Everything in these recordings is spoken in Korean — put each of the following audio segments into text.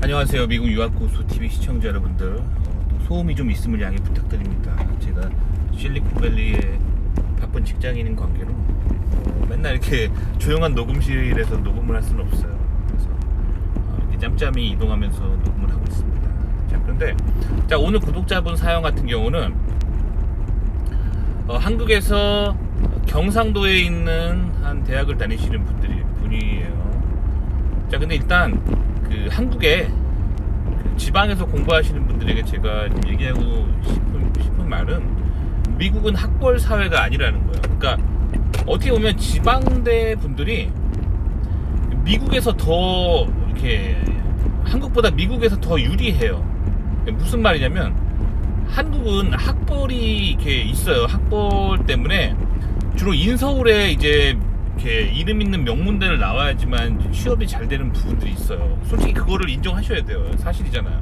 안녕하세요. 미국 유학고수 TV 시청자 여러분들. 또 소음이 좀 있음을 양해 부탁드립니다. 제가 실리콘밸리의 바쁜 직장인인 관계로 맨날 이렇게 조용한 녹음실에서 녹음을 할 수는 없어요. 그래서 이렇게 짬짬이 이동하면서 녹음을 하고 있습니다. 자, 그런데 오늘 구독자분 사연 같은 경우는 한국에서 경상도에 있는 한 대학을 다니시는 분이에요. 자, 근데 일단 그 한국에 지방에서 공부하시는 분들에게 제가 얘기하고 싶은 말은, 미국은 학벌 사회가 아니라는 거예요. 그러니까 어떻게 보면 지방대 분들이 미국에서 더 이렇게, 한국보다 미국에서 더 유리해요. 무슨 말이냐면, 한국은 학벌이 이렇게 있어요. 학벌 때문에 주로 인서울에 이제 이렇게 이름 있는 명문대를 나와야지만 취업이 잘 되는 부분들이 있어요. 솔직히 그거를 인정하셔야 돼요. 사실이잖아요.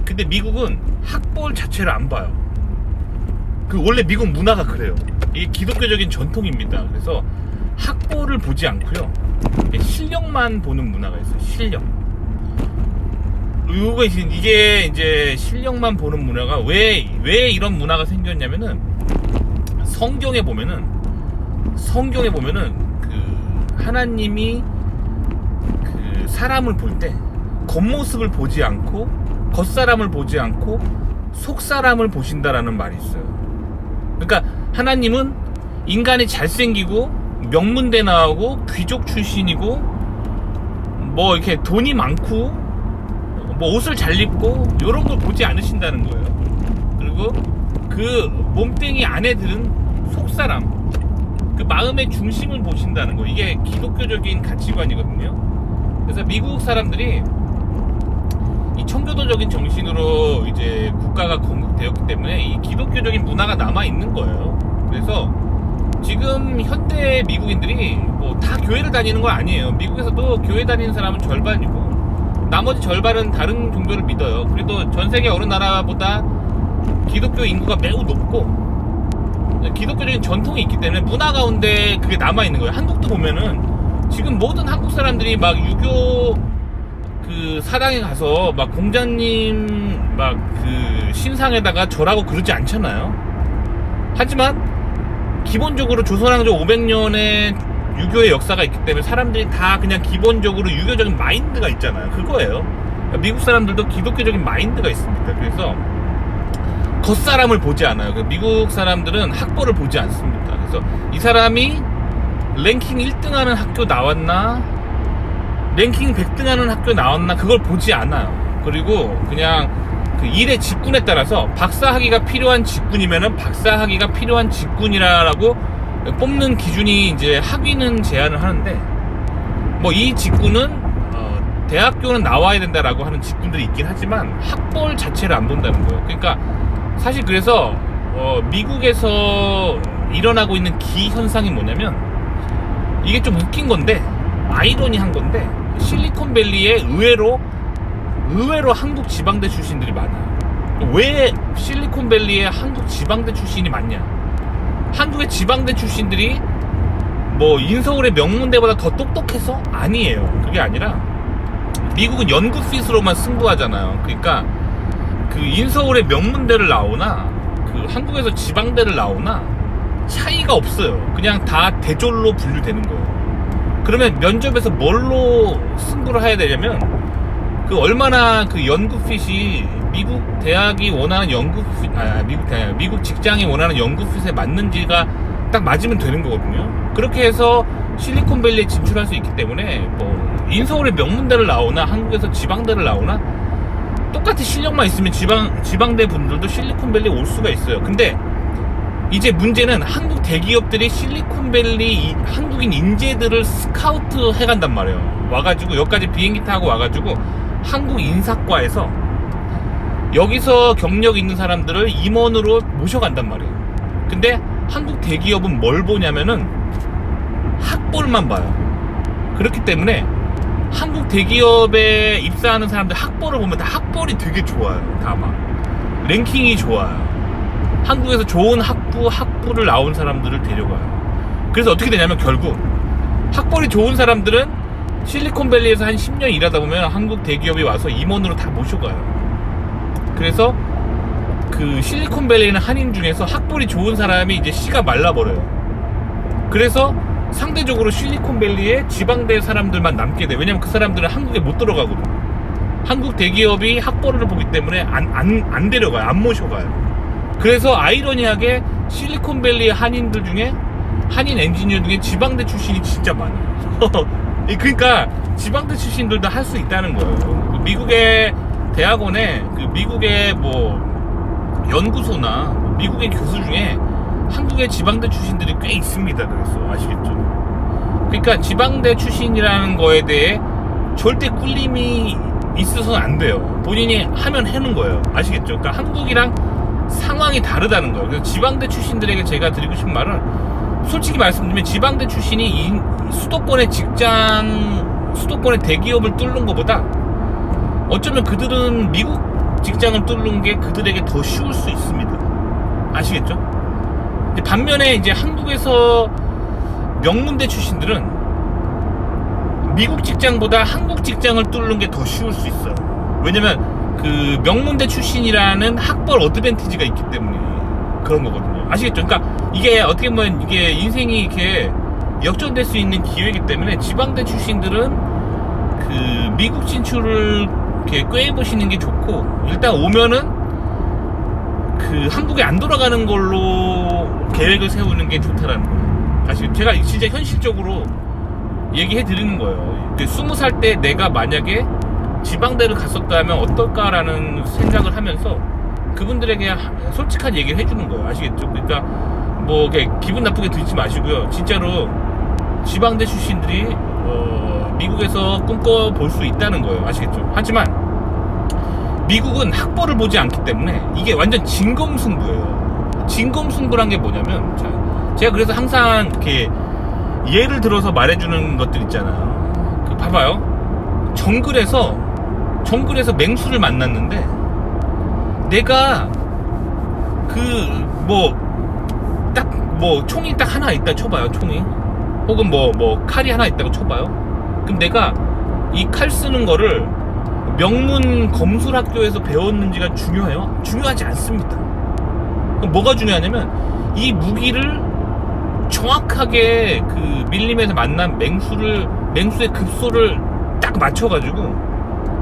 근데 미국은 학벌 자체를 안 봐요. 원래 미국 문화가 그래요. 이게 기독교적인 전통입니다. 그래서 학벌을 보지 않고요, 실력만 보는 문화가 있어요. 실력. 이게 이제 실력만 보는 문화가 왜 이런 문화가 생겼냐면은, 성경에 보면은 그 하나님이 그 사람을 볼 때 겉모습을 보지 않고, 겉사람을 보지 않고 속사람을 보신다라는 말이 있어요. 그러니까 하나님은 인간이 잘생기고 명문대 나오고 귀족 출신이고 뭐 이렇게 돈이 많고 뭐 옷을 잘 입고 이런 걸 보지 않으신다는 거예요. 그리고 그 몸뚱이 안에 들은 속사람, 그 마음의 중심을 보신다는 거. 이게 기독교적인 가치관이거든요. 그래서 미국 사람들이 이 청교도적인 정신으로 이제 국가가 건국되었기 때문에 이 기독교적인 문화가 남아 있는 거예요. 그래서 지금 현대 미국인들이 뭐 다 교회를 다니는 건 아니에요. 미국에서도 교회 다니는 사람은 절반이고 나머지 절반은 다른 종교를 믿어요. 그래도 전 세계 어느 나라보다 기독교 인구가 매우 높고 기독교적인 전통이 있기 때문에 문화 가운데 그게 남아있는 거예요. 한국도 보면은 지금 모든 한국 사람들이 막 유교 그 사당에 가서 막 공자님 막 그 신상에다가 절하고 그러지 않잖아요. 하지만 기본적으로 조선왕조 500년의 유교의 역사가 있기 때문에 사람들이 다 그냥 기본적으로 유교적인 마인드가 있잖아요. 그거예요. 미국 사람들도 기독교적인 마인드가 있습니다. 그래서 겉사람을 보지 않아요. 미국 사람들은 학벌을 보지 않습니다. 그래서 이 사람이 랭킹 1등 하는 학교 나왔나, 랭킹 100등 하는 학교 나왔나, 그걸 보지 않아요. 그리고 그냥 그 일의 직군에 따라서 박사학위가 필요한 직군이면은 박사학위가 필요한 직군이라고 뽑는 기준이, 이제 학위는 제한을 하는데, 뭐 이 직군은 대학교는 나와야 된다라고 하는 직군들이 있긴 하지만 학벌 자체를 안 본다는 거예요. 그러니까 사실 그래서 미국에서 일어나고 있는 기현상이 뭐냐면, 이게 좀 웃긴 건데, 아이러니한 건데, 실리콘밸리에 의외로 한국 지방대 출신들이 많아요. 왜 실리콘밸리에 한국 지방대 출신이 많냐? 한국의 지방대 출신들이 뭐 인서울의 명문대보다 더 똑똑해서? 아니에요. 그게 아니라 미국은 연구핏으로만 승부하잖아요. 그러니까 그 인서울의 명문대를 나오나 그 한국에서 지방대를 나오나 차이가 없어요. 그냥 다 대졸로 분류되는 거예요. 그러면 면접에서 뭘로 승부를 해야 되냐면, 그 얼마나 그 연구핏이 미국 대학이 원하는 미국 직장이 원하는 연구핏에 맞는지가 딱 맞으면 되는 거거든요. 그렇게 해서 실리콘밸리에 진출할 수 있기 때문에 뭐 인서울의 명문대를 나오나 한국에서 지방대를 나오나 똑같이 실력만 있으면 지방대 분들도 실리콘밸리에 올 수가 있어요. 근데 이제 문제는 한국 대기업들이 실리콘밸리 한국인 인재들을 스카우트 해간단 말이에요. 와가지고 여기까지 비행기 타고 와가지고 한국 인사과에서 여기서 경력 있는 사람들을 임원으로 모셔간단 말이에요. 근데 한국 대기업은 뭘 보냐면은 학벌만 봐요. 그렇기 때문에 한국 대기업에 입사하는 사람들 학벌을 보면 다 학벌이 되게 좋아요. 다 막 랭킹이 좋아요. 한국에서 좋은 학부를 나온 사람들을 데려가요. 그래서 어떻게 되냐면, 결국 학벌이 좋은 사람들은 실리콘밸리에서 한 10년 일하다 보면 한국 대기업이 와서 임원으로 다 모셔가요. 그래서 그 실리콘밸리는 한인 중에서 학벌이 좋은 사람이 이제 씨가 말라버려요. 그래서 상대적으로 실리콘밸리에 지방대 사람들만 남게 돼. 왜냐면 그 사람들은 한국에 못 들어가거든. 한국 대기업이 학벌을 보기 때문에 안 데려가요. 안 모셔가요. 그래서 아이러니하게 실리콘밸리 한인들 중에, 한인 엔지니어 중에 지방대 출신이 진짜 많아요. 그러니까 지방대 출신들도 할 수 있다는 거예요. 미국의 대학원에 그 미국의 뭐 연구소나 미국의 교수 중에 한국의 지방대 출신들이 꽤 있습니다. 그래서 아시겠죠? 그러니까 지방대 출신이라는 거에 대해 절대 꿀림이 있어서는 안 돼요. 본인이 하면 해는 거예요. 아시겠죠? 그러니까 한국이랑 상황이 다르다는 거예요. 그래서 지방대 출신들에게 제가 드리고 싶은 말은, 솔직히 말씀드리면 지방대 출신이 수도권의 수도권의 대기업을 뚫는 것보다 어쩌면 그들은 미국 직장을 뚫는 게 그들에게 더 쉬울 수 있습니다. 아시겠죠? 반면에 이제 한국에서 명문대 출신들은 미국 직장보다 한국 직장을 뚫는 게 더 쉬울 수 있어요. 왜냐면 그 명문대 출신이라는 학벌 어드밴티지가 있기 때문에 그런 거거든요. 아시겠죠? 그러니까 이게 어떻게 보면 이게 인생이 이렇게 역전될 수 있는 기회이기 때문에 지방대 출신들은 그 미국 진출을 이렇게 꾀해보시는 게 좋고, 일단 오면은 그 한국에 안 돌아가는 걸로 계획을 세우는 게 좋다라는 거예요. 아시겠죠? 제가 진짜 현실적으로 얘기해 드리는 거예요. 20살 때 내가 만약에 지방대를 갔었다면 어떨까라는 생각을 하면서 그분들에게 솔직한 얘기를 해주는 거예요. 아시겠죠? 그러니까 뭐 기분 나쁘게 듣지 마시고요. 진짜로 지방대 출신들이 미국에서 꿈꿔볼 수 있다는 거예요. 아시겠죠? 하지만 미국은 학벌을 보지 않기 때문에 이게 완전 진검승부예요. 진검승부란 게 뭐냐면, 자, 제가 그래서 항상 이렇게 예를 들어서 말해주는 것들 있잖아요. 그 봐봐요. 정글에서 맹수를 만났는데, 내가 총이 딱 하나 있다 쳐봐요. 총이, 혹은 칼이 하나 있다고 쳐봐요. 그럼 내가 이 칼 쓰는 거를 명문 검술학교에서 배웠는지가 중요해요? 중요하지 않습니다. 그럼 뭐가 중요하냐면 이 무기를 정확하게 그 밀림에서 만난 맹수의 급소를 딱 맞춰가지고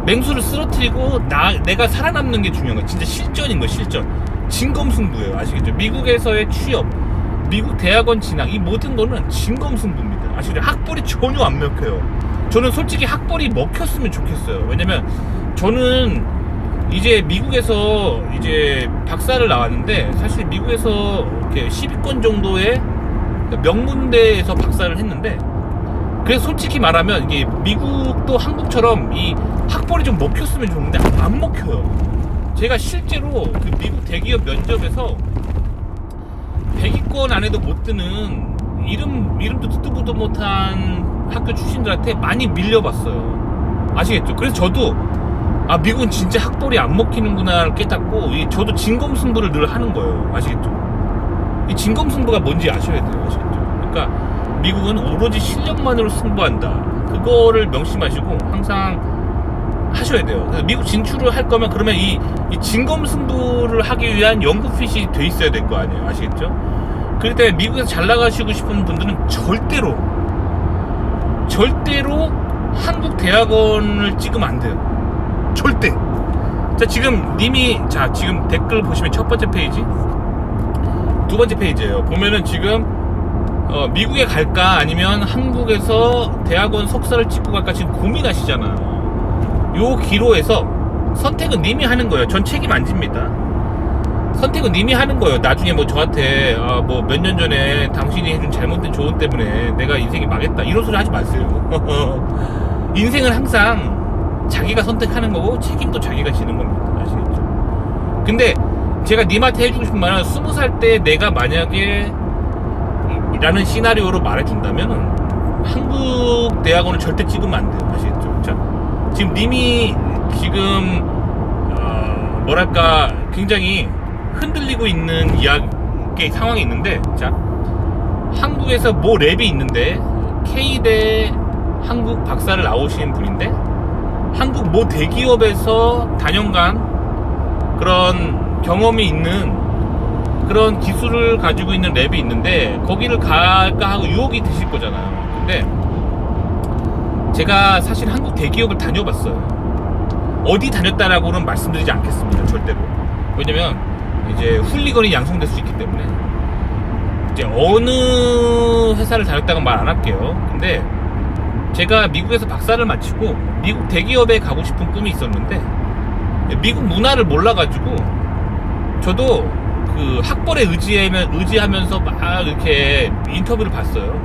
맹수를 쓰러뜨리고 내가 살아남는 게 중요한 거야. 진짜 실전인 거야. 실전. 진검승부예요. 아시겠죠? 미국에서의 취업, 미국 대학원 진학, 이 모든 거는 진검승부입니다. 아시겠죠? 학벌이 전혀 안 먹혀요. 저는 솔직히 학벌이 먹혔으면 좋겠어요. 왜냐면 저는 이제 미국에서 이제 박사를 나왔는데, 사실 미국에서 이렇게 10위권 정도의 명문대에서 박사를 했는데, 그래서 솔직히 말하면 이게 미국도 한국처럼 이 학벌이 좀 먹혔으면 좋은데 안 먹혀요. 제가 실제로 그 미국 대기업 면접에서 100위권 안에도 못 드는 이름도 듣도 보도 못한 학교 출신들한테 많이 밀려봤어요. 아시겠죠? 그래서 저도 미국은 진짜 학벌이 안 먹히는구나를 깨닫고 저도 진검승부를 늘 하는 거예요. 아시겠죠? 이 진검승부가 뭔지 아셔야 돼요. 아시겠죠? 그러니까 미국은 오로지 실력만으로 승부한다. 그거를 명심하시고 항상 하셔야 돼요. 그래서 미국 진출을 할 거면 그러면 이 진검승부를 하기 위한 연구핏이 돼 있어야 될 거 아니에요. 아시겠죠? 그렇기 때문에 미국에서 잘 나가시고 싶은 분들은 절대로 한국 대학원을 찍으면 안 돼요. 절대. 자, 지금 지금 댓글 보시면 첫 번째 페이지, 두 번째 페이지예요. 보면은 지금 미국에 갈까 아니면 한국에서 대학원 석사를 찍고 갈까 지금 고민하시잖아요. 요 기로에서 선택은 님이 하는 거예요. 전 책임 안 집니다. 선택은 님이 하는 거예요. 나중에 저한테 몇 년 전에 당신이 해준 잘못된 조언 때문에 내가 인생이 망했다, 이런 소리 하지 마세요. 인생은 항상 자기가 선택하는 거고 책임도 자기가 지는 겁니다. 아시겠죠? 근데 제가 님한테 해주고 싶은 말은 20살 때 내가 만약에 라는 시나리오로 말해준다면은 한국 대학원을 절대 찍으면 안 돼요. 아시겠죠? 자, 지금 님이 지금 굉장히 흔들리고 있는 상황이 있는데, 자, 한국에서 랩이 있는데 K대 한국 박사를 나오신 분인데 한국 모 대기업에서 다년간 그런 경험이 있는 그런 기술을 가지고 있는 랩이 있는데 거기를 갈까 하고 유혹이 드실 거잖아요. 근데 제가 사실 한국 대기업을 다녀봤어요. 어디 다녔다라고는 말씀드리지 않겠습니다. 절대로. 왜냐면 이제 훌리건이 양성될 수 있기 때문에 이제 어느 회사를 다녔다고 말 안 할게요. 근데 제가 미국에서 박사를 마치고 미국 대기업에 가고 싶은 꿈이 있었는데 미국 문화를 몰라가지고 저도 그 학벌에 의지하면서 막 이렇게 인터뷰를 봤어요.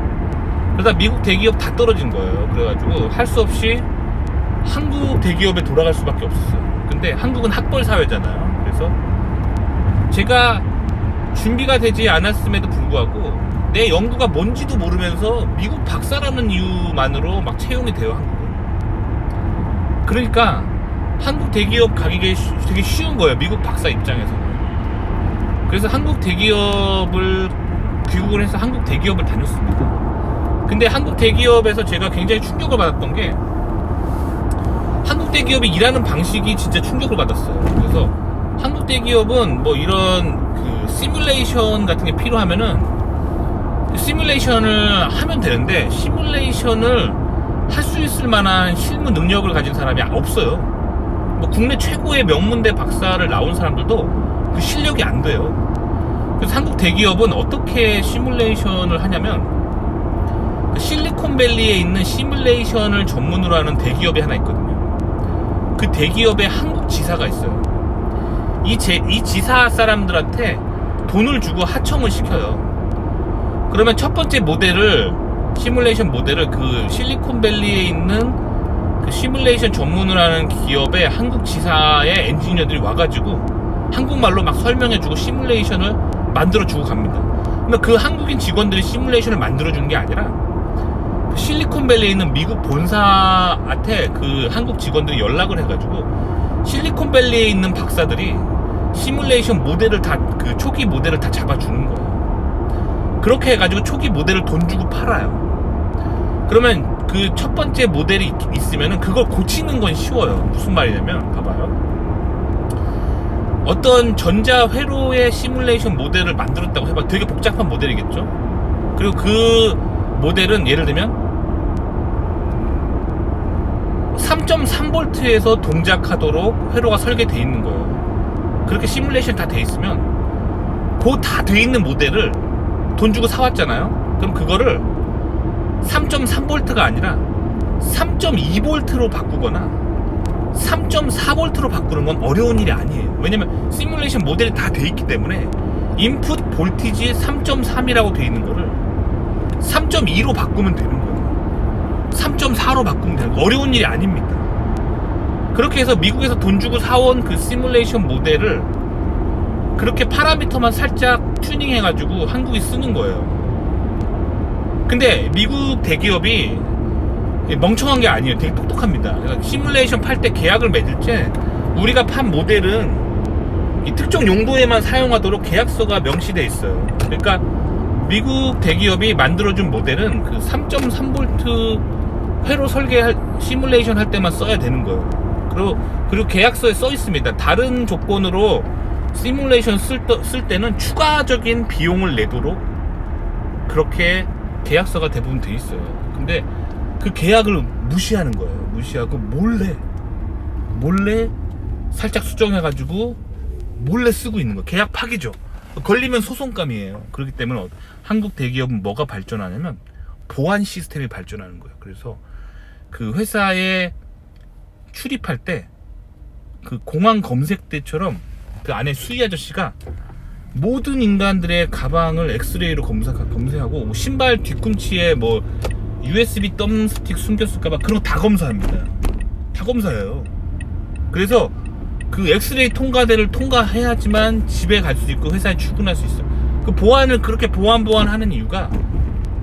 그러다 미국 대기업 다 떨어진 거예요. 그래가지고 할 수 없이 한국 대기업에 돌아갈 수밖에 없었어요. 근데 한국은 학벌 사회잖아요. 그래서 제가 준비가 되지 않았음에도 불구하고 내 연구가 뭔지도 모르면서 미국 박사라는 이유만으로 막 채용이 돼요. 한국은. 그러니까 한국 대기업 가기 되게 쉬운 거예요. 미국 박사 입장에서는. 그래서 한국 대기업을 귀국을 해서 한국 대기업을 다녔습니다. 근데 한국 대기업에서 제가 굉장히 충격을 받았던 게 한국 대기업이 일하는 방식이 진짜 충격을 받았어요. 그래서 한국 대기업은 뭐 이런 그 시뮬레이션 같은 게 필요하면은 그 시뮬레이션을 하면 되는데 시뮬레이션을 할 수 있을 만한 실무 능력을 가진 사람이 없어요. 뭐 국내 최고의 명문대 박사를 나온 사람들도 그 실력이 안 돼요. 그래서 한국 대기업은 어떻게 시뮬레이션을 하냐면 실리콘밸리에 있는 시뮬레이션을 전문으로 하는 대기업이 하나 있거든요. 그 대기업에 한국 지사가 있어요. 이 지사 사람들한테 돈을 주고 하청을 시켜요. 그러면 첫 번째 모델을 시뮬레이션 모델을 그 실리콘밸리에 있는 그 시뮬레이션 전문을 하는 기업의 한국 지사의 엔지니어들이 와가지고 한국말로 막 설명해주고 시뮬레이션을 만들어주고 갑니다. 근데 그 한국인 직원들이 시뮬레이션을 만들어주는 게 아니라 실리콘밸리에 있는 미국 본사한테 그 한국 직원들이 연락을 해가지고 실리콘밸리에 있는 박사들이 시뮬레이션 모델을 다 그 초기 모델을 다 잡아주는 거예요. 그렇게 해가지고 초기 모델을 돈 주고 팔아요. 그러면 그 첫 번째 모델이 있으면은 그걸 고치는 건 쉬워요. 무슨 말이냐면 봐봐요. 어떤 전자 회로의 시뮬레이션 모델을 만들었다고 해봐. 되게 복잡한 모델이겠죠. 그리고 그 모델은 예를 들면 3.3V에서 동작하도록 회로가 설계되어 있는 거예요. 그렇게 시뮬레이션 다 돼 있으면 그 다 돼 있는 모델을 돈 주고 사왔잖아요. 그럼 그거를 3.3V가 아니라 3.2V로 바꾸거나 3.4V로 바꾸는 건 어려운 일이 아니에요. 왜냐면 시뮬레이션 모델이 다 돼 있기 때문에 인풋 볼티지 3.3이라고 돼 있는 거를 3.2로 바꾸면 되는 거예요. 3.4로 바꾸면 되는 거예요. 어려운 일이 아닙니다. 그렇게 해서 미국에서 돈 주고 사온 그 시뮬레이션 모델을 그렇게 파라미터만 살짝 튜닝해가지고 한국이 쓰는 거예요. 근데 미국 대기업이 멍청한 게 아니에요. 되게 똑똑합니다. 그러니까 시뮬레이션 팔 때 계약을 맺을 때 우리가 판 모델은 이 특정 용도에만 사용하도록 계약서가 명시되어 있어요. 그러니까 미국 대기업이 만들어준 모델은 그 3.3V 회로 설계할 시뮬레이션 할 때만 써야 되는 거예요. 그리고 계약서에 써 있습니다. 다른 조건으로 시뮬레이션 쓸 때는 추가적인 비용을 내도록 그렇게 계약서가 대부분 돼 있어요. 근데 그 계약을 무시하는 거예요. 무시하고 몰래 살짝 수정해가지고 몰래 쓰고 있는 거예요. 계약 파기죠. 걸리면 소송감이에요. 그렇기 때문에 한국 대기업은 뭐가 발전하냐면 보안 시스템이 발전하는 거예요. 그래서 그 회사에 출입할 때 그 공항 검색대처럼 그 안에 수위 아저씨가 모든 인간들의 가방을 엑스레이로 검사하고 뭐 신발 뒤꿈치에 뭐 USB 덤스틱 숨겼을까봐 그런 거 다 검사합니다. 다 검사해요. 그래서 그 엑스레이 통과대를 통과해야지만 집에 갈 수 있고 회사에 출근할 수 있어요. 그 보안을 그렇게 보안하는 이유가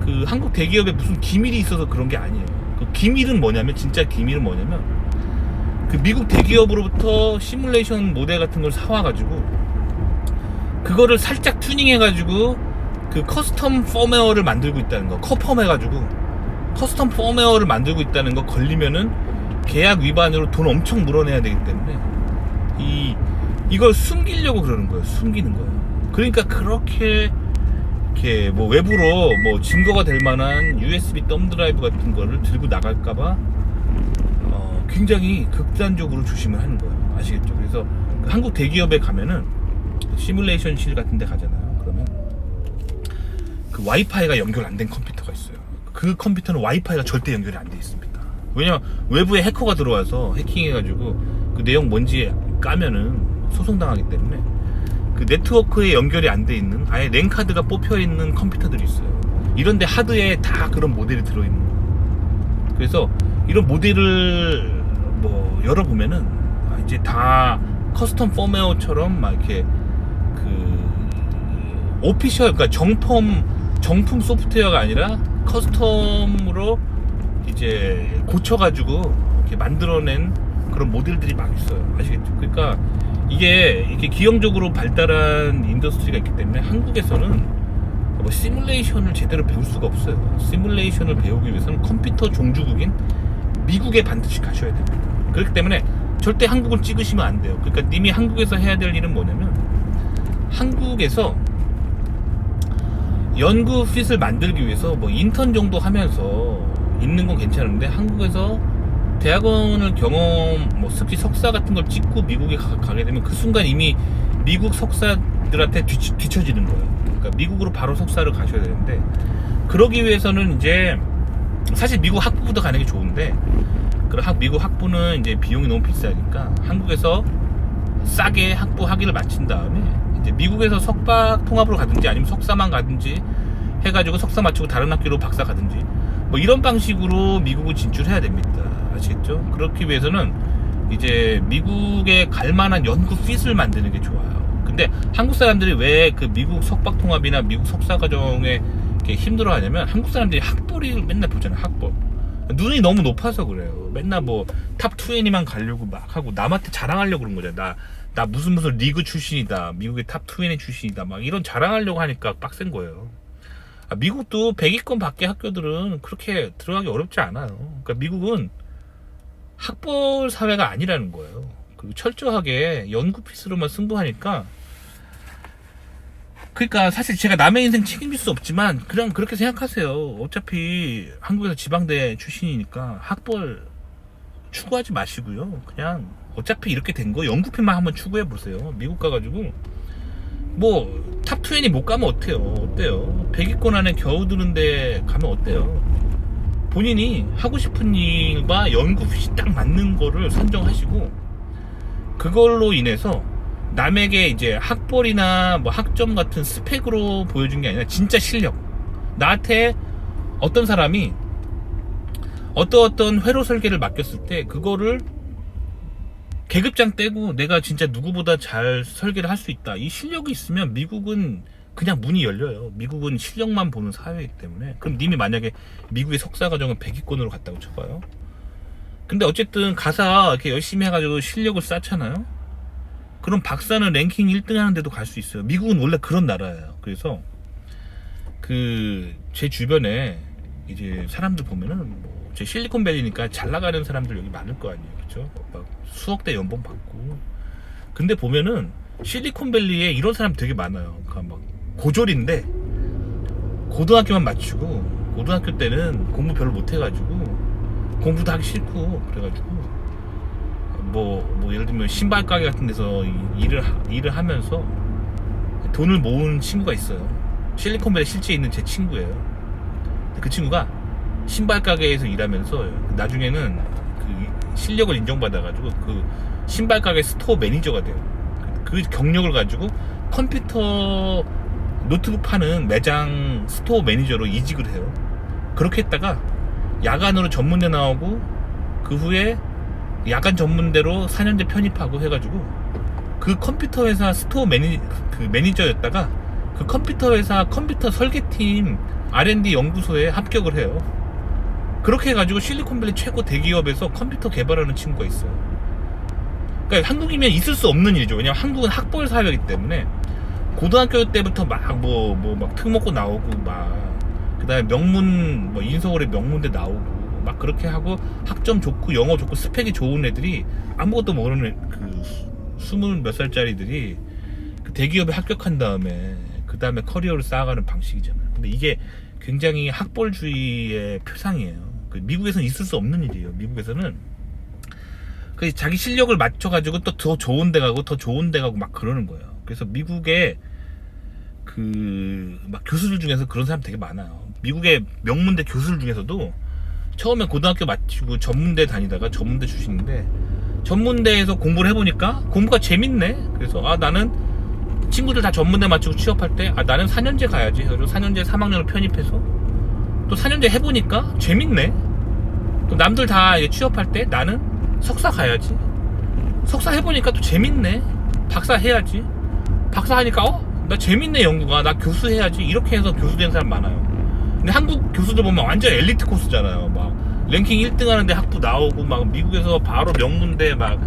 그 한국 대기업에 무슨 기밀이 있어서 그런 게 아니에요. 그 기밀은 뭐냐면 진짜 기밀은 뭐냐면 그 미국 대기업으로부터 시뮬레이션 모델 같은 걸 사와가지고 그거를 살짝 튜닝해가지고 그 커스텀 펌웨어를 만들고 있다는 거. 커펌 해가지고 커스텀 펌웨어를 만들고 있다는 거 걸리면은 계약 위반으로 돈 엄청 물어내야 되기 때문에 이걸 숨기려고 그러는 거예요. 숨기는 거예요. 그러니까 그렇게 이렇게 뭐 외부로 뭐 증거가 될 만한 USB 덤 드라이브 같은 거를 들고 나갈까봐 굉장히 극단적으로 조심을 하는 거예요. 아시겠죠? 그래서 한국 대기업에 가면은 시뮬레이션실 같은 데 가잖아요. 그러면 그 와이파이가 연결 안 된 컴퓨터가 있어요. 그 컴퓨터는 와이파이가 절대 연결이 안 돼 있습니다. 왜냐면 외부에 해커가 들어와서 해킹해가지고 그 내용 뭔지 까면은 소송당하기 때문에 그 네트워크에 연결이 안 돼 있는 아예 랜카드가 뽑혀 있는 컴퓨터들이 있어요. 이런데 하드에 다 그런 모델이 들어있는 거예요. 그래서 이런 모델을 뭐 열어보면은 이제 다 커스텀 펌웨어처럼 막 이렇게 그 오피셜, 그러니까 정품 소프트웨어가 아니라 커스텀으로 이제 고쳐가지고 이렇게 만들어낸 그런 모델들이 막 있어요. 아시겠죠? 그러니까 이게 이렇게 기형적으로 발달한 인더스트리가 있기 때문에 한국에서는 뭐 시뮬레이션을 제대로 배울 수가 없어요. 시뮬레이션을 배우기 위해서는 컴퓨터 종주국인 미국에 반드시 가셔야 됩니다. 그렇기 때문에 절대 한국을 찍으시면 안 돼요. 그러니까 님이 한국에서 해야 될 일은 뭐냐면 한국에서 연구 핏을 만들기 위해서 뭐 인턴 정도 하면서 있는 건 괜찮은데 한국에서 대학원을 뭐 특히 석사 같은 걸 찍고 미국에 가게 되면 그 순간 이미 미국 석사들한테 뒤처지는 거예요. 그러니까 미국으로 바로 석사를 가셔야 되는데 그러기 위해서는 이제 사실 미국 학부부터 가는 게 좋은데 미국 학부는 이제 비용이 너무 비싸니까 한국에서 싸게 학부 학위를 마친 다음에 이제 미국에서 석박 통합으로 가든지 아니면 석사만 가든지 해가지고 석사 마치고 다른 학교로 박사 가든지 뭐 이런 방식으로 미국을 진출해야 됩니다. 아시겠죠? 그렇기 위해서는 이제 미국에 갈 만한 연구 핏을 만드는 게 좋아요. 근데 한국 사람들이 왜 그 미국 석박 통합이나 미국 석사 과정에 이렇게 힘들어 하냐면 한국 사람들이 학벌을 맨날 보잖아요. 학벌. 눈이 너무 높아서 그래요. 맨날 뭐 탑 20만 가려고 막 하고 남한테 자랑하려고 그런 거잖아. 나 무슨 리그 출신이다. 미국의 탑 20 출신이다. 막 이런 자랑하려고 하니까 빡센 거예요. 미국도 100위권 밖의 학교들은 그렇게 들어가기 어렵지 않아요. 그러니까 미국은 학벌 사회가 아니라는 거예요. 그리고 철저하게 연구 피스로만 승부하니까 그러니까 사실 제가 남의 인생 책임질 수 없지만 그냥 그렇게 생각하세요. 어차피 한국에서 지방대 출신이니까 학벌 추구하지 마시고요. 그냥 어차피 이렇게 된 거 연구핀만 한번 추구해 보세요. 미국 가가지고 뭐 탑 20이 못 가면 어때요? 100위권 안에 겨우 드는데 가면 어때요? 본인이 하고 싶은 일과 연구핏이 딱 맞는 거를 선정하시고 그걸로 인해서 남에게 이제 학벌이나 뭐 학점 같은 스펙으로 보여준 게 아니라 진짜 실력. 나한테 어떤 사람이 어떤 회로 설계를 맡겼을 때 그거를 계급장 떼고 내가 진짜 누구보다 잘 설계를 할 수 있다. 이 실력이 있으면 미국은 그냥 문이 열려요. 미국은 실력만 보는 사회이기 때문에. 그럼 님이 만약에 미국의 석사 과정을 100위권으로 갔다고 쳐봐요. 근데 어쨌든 가서 이렇게 열심히 해가지고 실력을 쌓잖아요. 그럼 박사는 랭킹 1등 하는데도 갈 수 있어요. 미국은 원래 그런 나라예요. 그래서 제 주변에 이제 사람들 보면은 뭐 제 실리콘밸리니까 잘 나가는 사람들 여기 많을 거 아니에요. 그렇죠? 막 수억대 연봉 받고. 근데 보면은 실리콘밸리에 이런 사람 되게 많아요. 그러니까 막 고졸인데 고등학교만 마치고 고등학교 때는 공부 별로 못 해가지고 공부도 하기 싫고 그래가지고 뭐 예를 들면 신발 가게 같은 데서 일을 하면서 돈을 모은 친구가 있어요. 실리콘밸리 실제 있는 제 친구예요. 그 친구가 신발 가게에서 일하면서 나중에는 그 실력을 인정받아가지고 그 신발 가게 스토어 매니저가 돼요. 그 경력을 가지고 컴퓨터 노트북 파는 매장 스토어 매니저로 이직을 해요. 그렇게 했다가 야간으로 전문대 나오고 그 후에 야간 전문대로 4년제 편입하고 해가지고 그 컴퓨터 회사 스토어 매니저였다가 그 컴퓨터 회사 컴퓨터 설계팀 R&D 연구소에 합격을 해요. 그렇게 해가지고 실리콘밸리 최고 대기업에서 컴퓨터 개발하는 친구가 있어요. 그러니까 한국이면 있을 수 없는 일이죠. 왜냐면 한국은 학벌 사회이기 때문에 고등학교 때부터 막 특 먹고 나오고 막 그다음에 명문 뭐 인서울의 명문대 나오고 막 그렇게 하고 학점 좋고 영어 좋고 스펙이 좋은 애들이 아무것도 모르는 그 20몇 살짜리들이 그 대기업에 합격한 다음에 그 다음에 커리어를 쌓아가는 방식이잖아요. 근데 이게 굉장히 학벌주의의 표상이에요. 그 미국에서는 있을 수 없는 일이에요. 미국에서는 그 자기 실력을 맞춰가지고 또 더 좋은 데 가고 더 좋은 데 가고 막 그러는 거예요. 그래서 미국의 그 막 교수들 중에서 그런 사람 되게 많아요. 미국의 명문대 교수들 중에서도 처음에 고등학교 마치고 전문대 다니다가 전문대 출신인데 전문대에서 공부를 해보니까 공부가 재밌네. 그래서 나는 친구들 다 전문대 마치고 취업할 때 나는 4년제 가야지. 그래서 4년제 3학년을 편입해서 또 4년제 해보니까 재밌네. 또 남들 다 이제 취업할 때 나는 석사 가야지. 석사 해보니까 또 재밌네. 박사 해야지. 박사 하니까 나 재밌네 연구가. 나 교수 해야지. 이렇게 해서 교수 된 사람 많아요. 근데 한국 교수들 보면 완전 엘리트 코스잖아요. 막 랭킹 1등 하는데 학부 나오고 막 미국에서 바로 명문대 막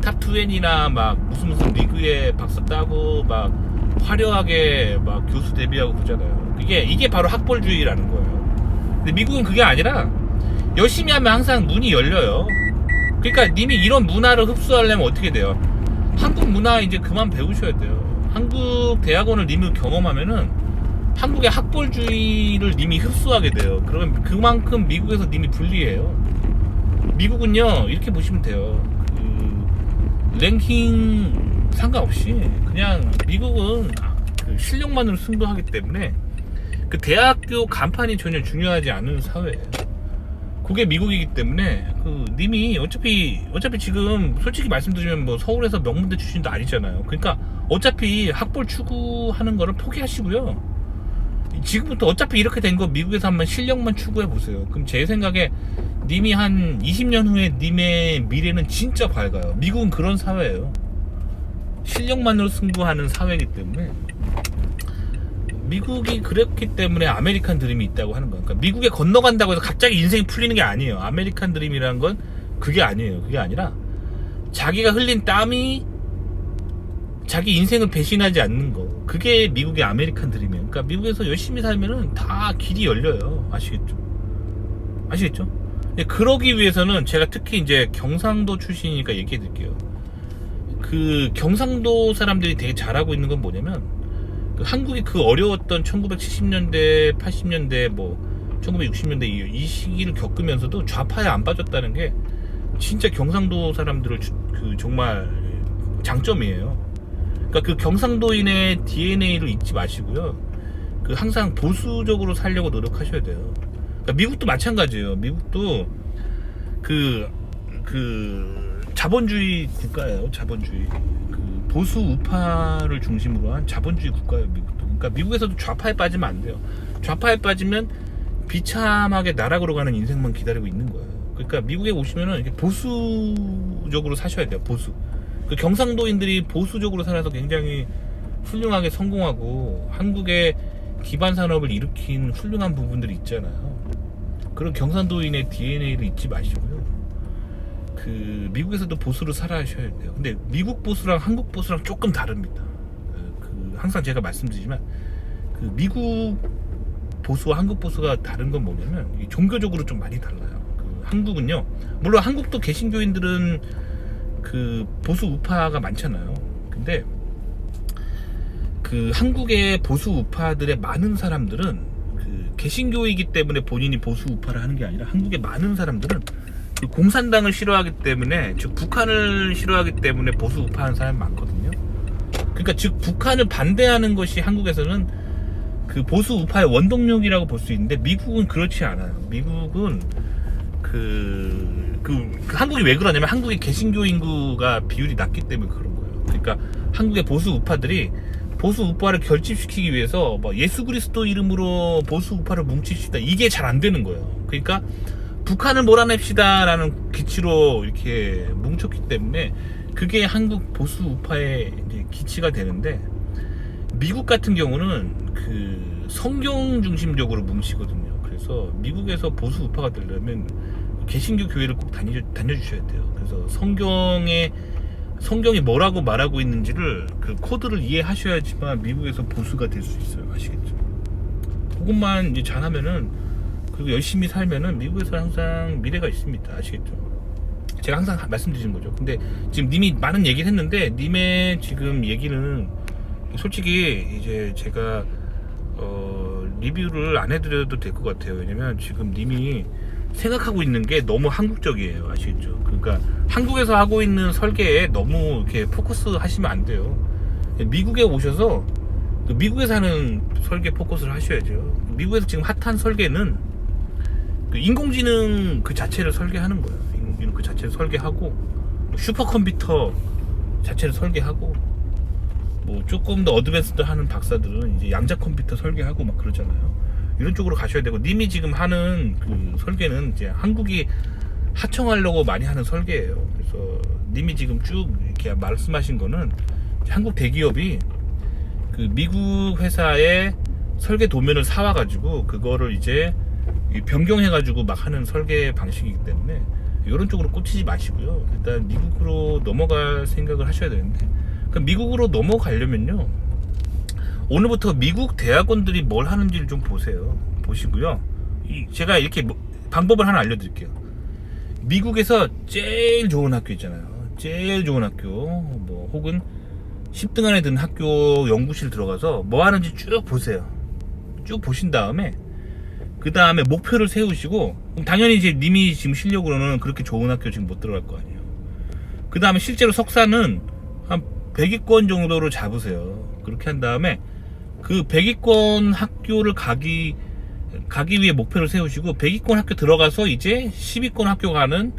탑 20이나 막 무슨 리그에 박사 따고 막 화려하게 막 교수 데뷔하고 그러잖아요. 이게 바로 학벌주의라는 거예요. 근데 미국은 그게 아니라 열심히 하면 항상 문이 열려요. 그러니까 님이 이런 문화를 흡수하려면 어떻게 돼요? 한국 문화 이제 그만 배우셔야 돼요. 한국 대학원을 님이 경험하면은 한국의 학벌주의를 님이 흡수하게 돼요. 그러면 그만큼 미국에서 님이 불리해요. 미국은요 이렇게 보시면 돼요. 그 랭킹 상관없이 그냥 미국은 그 실력만으로 승부하기 때문에 그 대학교 간판이 전혀 중요하지 않은 사회예요. 그게 미국이기 때문에 그 님이 어차피 지금 솔직히 말씀드리면 뭐 서울에서 명문대 출신도 아니잖아요. 그러니까 어차피 학벌 추구하는 거를 포기하시고요. 지금부터 어차피 이렇게 된 거 미국에서 한번 실력만 추구해 보세요. 그럼 제 생각에 님이 한 20년 후에 님의 미래는 진짜 밝아요. 미국은 그런 사회예요. 실력만으로 승부하는 사회이기 때문에 미국이 그렇기 때문에 아메리칸 드림이 있다고 하는 거예요. 그러니까 미국에 건너간다고 해서 갑자기 인생이 풀리는 게 아니에요. 아메리칸 드림이라는 건 그게 아니에요. 그게 아니라 자기가 흘린 땀이 자기 인생을 배신하지 않는 거, 그게 미국의 아메리칸 드림이에요. 그러니까 미국에서 열심히 살면은 다 길이 열려요. 아시겠죠? 그러기 위해서는 제가 특히 이제 경상도 출신이니까 얘기해 드릴게요. 그 경상도 사람들이 되게 잘하고 있는 건 뭐냐면 그 한국이 그 어려웠던 1970년대, 80년대, 뭐 1960년대 이 시기를 겪으면서도 좌파에 안 빠졌다는 게 진짜 경상도 사람들을 그 정말 장점이에요. 그러니까 그 경상도인의 DNA를 잊지 마시고요. 그 항상 보수적으로 살려고 노력하셔야 돼요. 그러니까 미국도 마찬가지예요. 미국도 그 자본주의 국가예요. 자본주의. 그 보수 우파를 중심으로 한 자본주의 국가예요. 미국도. 그러니까 미국에서도 좌파에 빠지면 안 돼요. 좌파에 빠지면 비참하게 나락으로 가는 인생만 기다리고 있는 거예요. 그러니까 미국에 오시면은 이렇게 보수적으로 사셔야 돼요. 보수. 그 경상도인들이 보수적으로 살아서 굉장히 훌륭하게 성공하고 한국의 기반 산업을 일으킨 훌륭한 부분들이 있잖아요. 그런 경상도인의 DNA를 잊지 마시고요. 그 미국에서도 보수로 살아셔야 돼요. 근데 미국 보수랑 한국 보수랑 조금 다릅니다. 그 항상 제가 말씀드리지만 그 미국 보수와 한국 보수가 다른 건 뭐냐면 종교적으로 좀 많이 달라요. 그 한국은요, 물론 한국도 개신교인들은 그 보수 우파가 많잖아요. 근데 그 한국의 보수 우파들의 많은 사람들은 그 개신교이기 때문에 본인이 보수 우파를 하는 게 아니라 한국의 많은 사람들은 그 공산당을 싫어하기 때문에, 즉 북한을 싫어하기 때문에 보수 우파하는 사람이 많거든요. 그러니까 즉 북한을 반대하는 것이 한국에서는 그 보수 우파의 원동력이라고 볼 수 있는데 미국은 그렇지 않아요. 미국은 한국이 왜 그러냐면 한국의 개신교 인구가 비율이 낮기 때문에 그런 거예요. 그러니까 한국의 보수 우파들이 보수 우파를 결집시키기 위해서 뭐 예수 그리스도 이름으로 보수 우파를 뭉칩시다, 이게 잘 안 되는 거예요. 그러니까 북한을 몰아냅시다라는 기치로 이렇게 뭉쳤기 때문에 그게 한국 보수 우파의 이제 기치가 되는데, 미국 같은 경우는 그 성경 중심적으로 뭉치거든요. 그래서 미국에서 보수 우파가 되려면 개신교 교회를 꼭 다녀주셔야 돼요. 그래서 성경이 뭐라고 말하고 있는지를 그 코드를 이해하셔야지만 미국에서 보수가 될 수 있어요. 아시겠죠? 그것만 이제 잘하면은, 그리고 열심히 살면은 미국에서 항상 미래가 있습니다. 아시겠죠? 제가 항상 말씀드리는 거죠. 근데 지금 님이 많은 얘기를 했는데, 님의 지금 얘기는 솔직히 이제 제가 리뷰를 안 해드려도 될 것 같아요. 왜냐면 지금 님이 생각하고 있는 게 너무 한국적이에요. 아시겠죠? 그러니까 한국에서 하고 있는 설계에 너무 이렇게 포커스 하시면 안 돼요. 미국에 오셔서 그 미국에서 하는 설계 포커스를 하셔야죠. 미국에서 지금 핫한 설계는 그 인공지능 그 자체를 설계하는 거예요. 인공지능 그 자체를 설계하고, 슈퍼컴퓨터 자체를 설계하고, 뭐 조금 더 어드밴스드 하는 박사들은 이제 양자 컴퓨터 설계하고 막 그러잖아요. 이런 쪽으로 가셔야 되고, 님이 지금 하는 그 설계는 이제 한국이 하청하려고 많이 하는 설계예요. 그래서 님이 지금 쭉 이렇게 말씀하신 거는 한국 대기업이 그 미국 회사의 설계 도면을 사와가지고 그거를 이제 변경해가지고 막 하는 설계 방식이기 때문에 이런 쪽으로 꽂히지 마시고요. 일단 미국으로 넘어갈 생각을 하셔야 되는데, 그럼 미국으로 넘어가려면요, 오늘부터 미국 대학원들이 뭘 하는지를 좀 보세요. 보시고요. 제가 이렇게 방법을 하나 알려드릴게요. 미국에서 제일 좋은 학교 있잖아요. 제일 좋은 학교, 뭐 혹은 10등 안에 든 학교 연구실 들어가서 뭐 하는지 쭉 보세요. 쭉 보신 다음에 그 다음에 목표를 세우시고, 그럼 당연히 이제 님이 지금 실력으로는 그렇게 좋은 학교 지금 못 들어갈 거 아니에요. 그 다음에 실제로 석사는 한 100위권 정도로 잡으세요. 그렇게 한 다음에 그 100위권 학교를 가기 위해 목표를 세우시고, 100위권 학교 들어가서 이제 10위권 학교 가는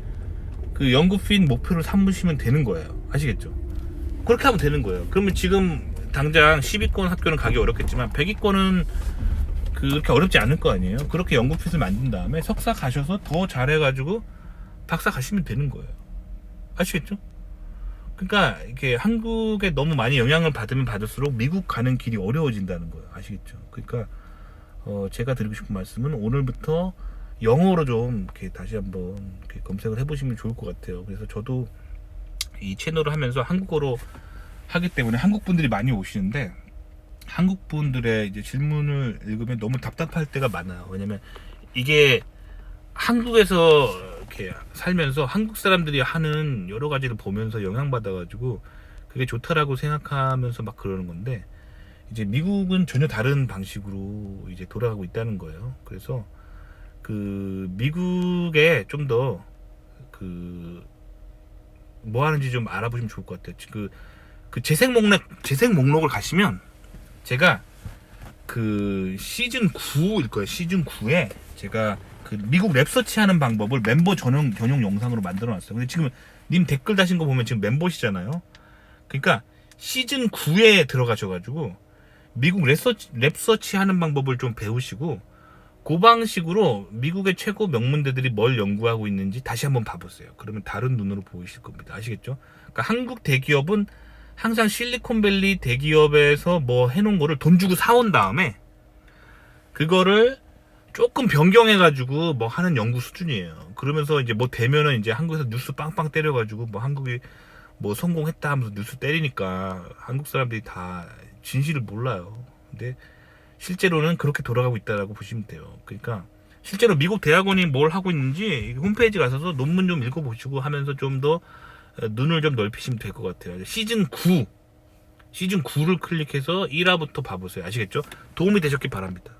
그 연구핀 목표를 삼으시면 되는 거예요. 아시겠죠? 그렇게 하면 되는 거예요. 그러면 지금 당장 10위권 학교는 가기 어렵겠지만 100위권은 그렇게 어렵지 않을 거 아니에요. 그렇게 연구핏을 만든 다음에 석사 가셔서 더 잘해가지고 박사 가시면 되는 거예요. 아시겠죠? 그러니까 이렇게 한국에 너무 많이 영향을 받으면 받을수록 미국 가는 길이 어려워진다는 거예요. 아시겠죠? 그러니까 제가 드리고 싶은 말씀은 오늘부터 영어로 좀 이렇게 다시 한번 이렇게 검색을 해보시면 좋을 것 같아요. 그래서 저도 이 채널을 하면서 한국어로 하기 때문에 한국 분들이 많이 오시는데, 한국 분들의 이제 질문을 읽으면 너무 답답할 때가 많아요. 왜냐면 이게 한국에서 이렇게 살면서 한국 사람들이 하는 여러 가지를 보면서 영향받아가지고 그게 좋다라고 생각하면서 막 그러는 건데, 이제 미국은 전혀 다른 방식으로 이제 돌아가고 있다는 거예요. 그래서 그 미국에 좀 더 뭐 하는지 좀 알아보시면 좋을 것 같아요. 그 재생 목록을 가시면, 제가 그 시즌 9일 거예요. 시즌 9에 제가 그 미국 랩서치 하는 방법을 멤버 전용 영상으로 만들어 놨어요. 근데 지금 님 댓글 다신 거 보면 지금 멤버시잖아요. 그러니까 시즌 9에 들어가셔가지고 미국 랩서치 하는 방법을 좀 배우시고, 그 방식으로 미국의 최고 명문대들이 뭘 연구하고 있는지 다시 한번 봐보세요. 그러면 다른 눈으로 보이실 겁니다. 아시겠죠? 그러니까 한국 대기업은 항상 실리콘밸리 대기업에서 뭐 해놓은 거를 돈 주고 사온 다음에 그거를 조금 변경해가지고 뭐 하는 연구 수준이에요. 그러면서 이제 뭐 되면은 이제 한국에서 뉴스 빵빵 때려가지고 뭐 한국이 뭐 성공했다 하면서 뉴스 때리니까 한국 사람들이 다 진실을 몰라요. 근데 실제로는 그렇게 돌아가고 있다라고 보시면 돼요. 그러니까 실제로 미국 대학원이 뭘 하고 있는지 홈페이지 가셔서 논문 좀 읽어보시고 하면서 좀 더 눈을 좀 넓히시면 될 것 같아요. 시즌 9를 클릭해서 1화부터 봐보세요. 아시겠죠? 도움이 되셨길 바랍니다.